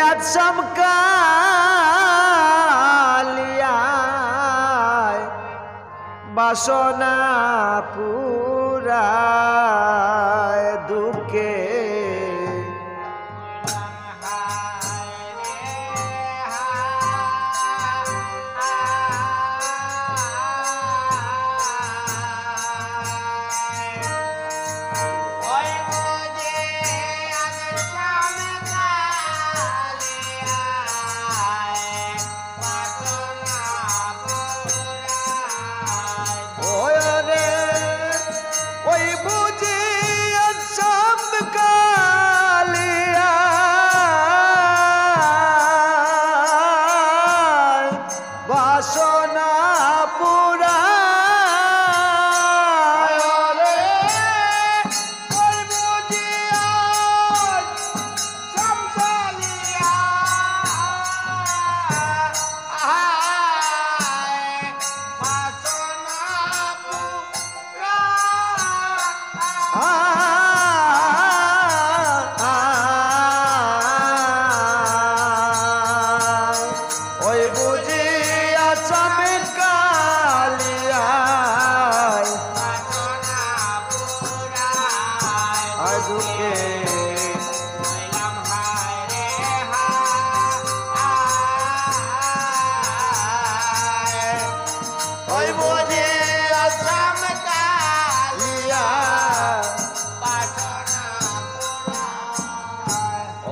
আজ সমকালিয়ায় বাসনা পুরায় দুঃখে বাসনা পুরা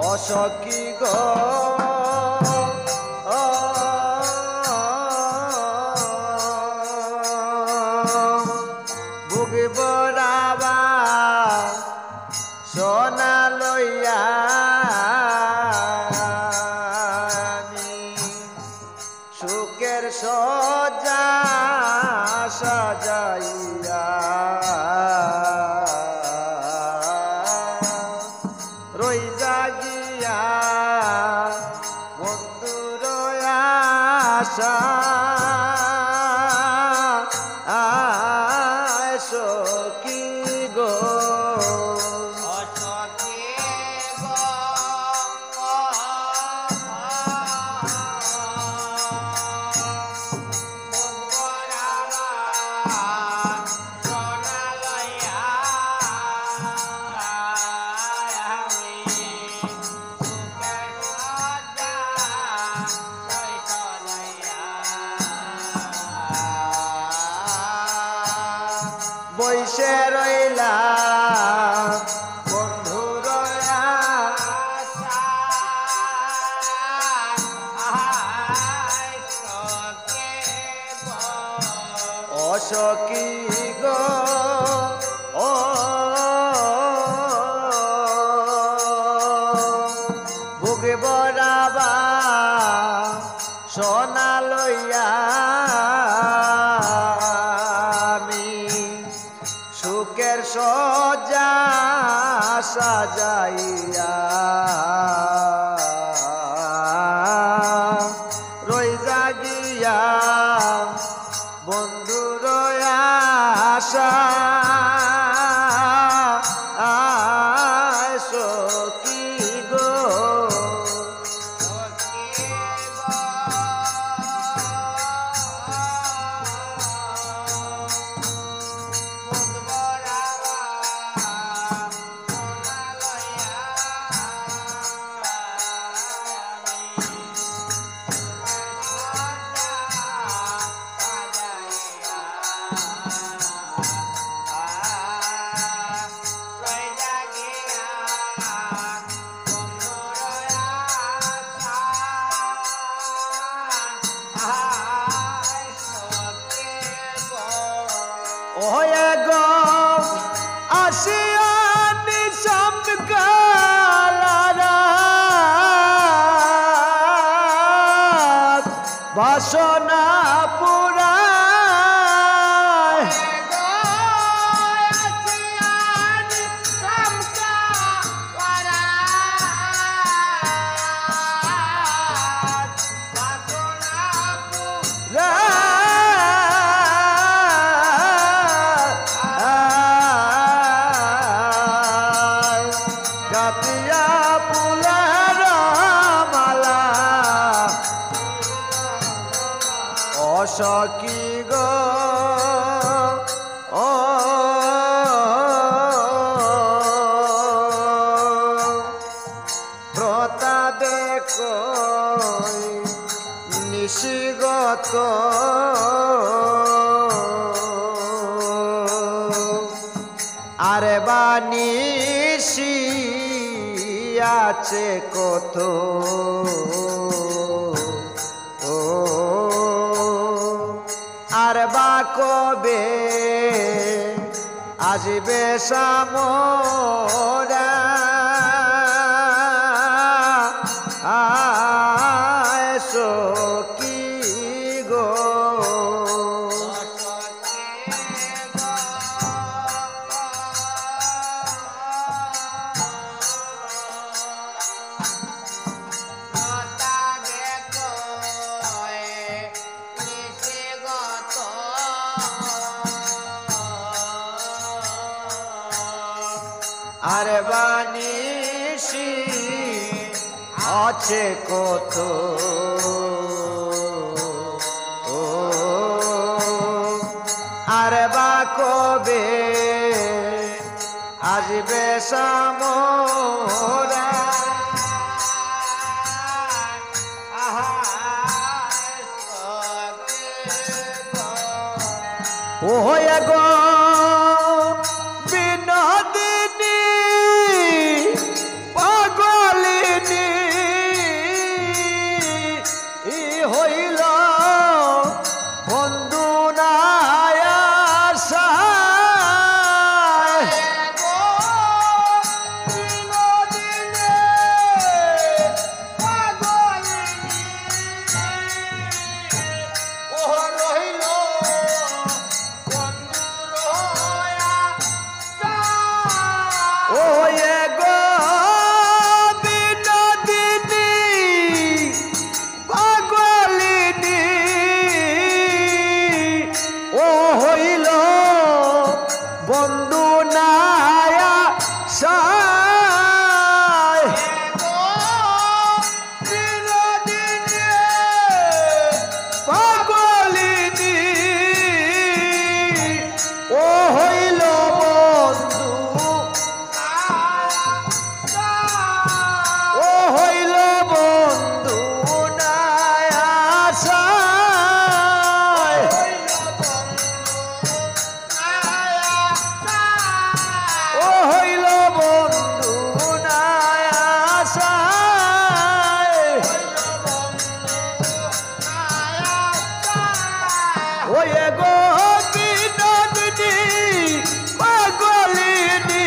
অসখী গো ভুগিব রাবা সোনা লইয়া সুখের সজ্জা সাজাইয়া রই জাগিয়া বন্ধুর আশা সখী গো বইসে রইলা বন্ধুর অসখী গো ও ভুগে বরাবা সোনা লইয়া সুখের সজ্জা সাজাইয়া রই জাগিয়া বন্ধুর আশা সখী গো ওহে গো আসিয়া নিশাম কালারাত বাসনা পুরা গো ও প্রতাপে কই নিশিগত আরে বানিশি আছে কত ও আর বা কবে আসবে সামরা সখী গো আর বানিশি আছে কত ও আর বা কবে আসবে সামরা ও গো বিনোদিনী পাগলিনী হইল বন্ধু নাই আশা বন্ধু নায়া সায় পাগলিনী ও হইল বন্ধু ও হইল বন্ধু নায়া সায় ও হইল বন্ধু নাই আশায় ওয়ে গো বিনোদিনী পাগলিনী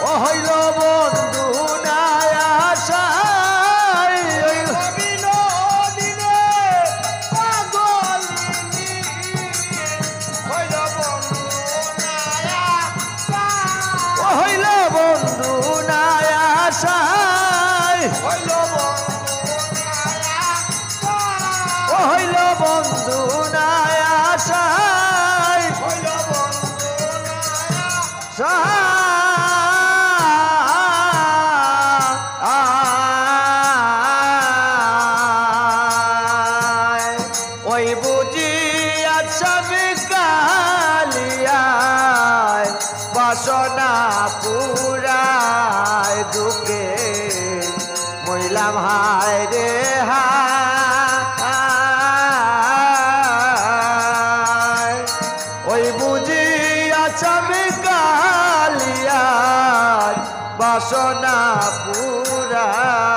ও হইল বন্ধু নাই আশায় বিনোদিনী পাগলিনী হইল বন্ধু হইল বন্ধু নাই আশায় হইল বন্ধু নাই আশায় ওই বুঝি আছামি কালিয়ায় বাসনা পুরায় দুঃখে মইলাম হায় রে হায় ওই বুঝি আছামি কালিয়ায় বাসনা পুরায়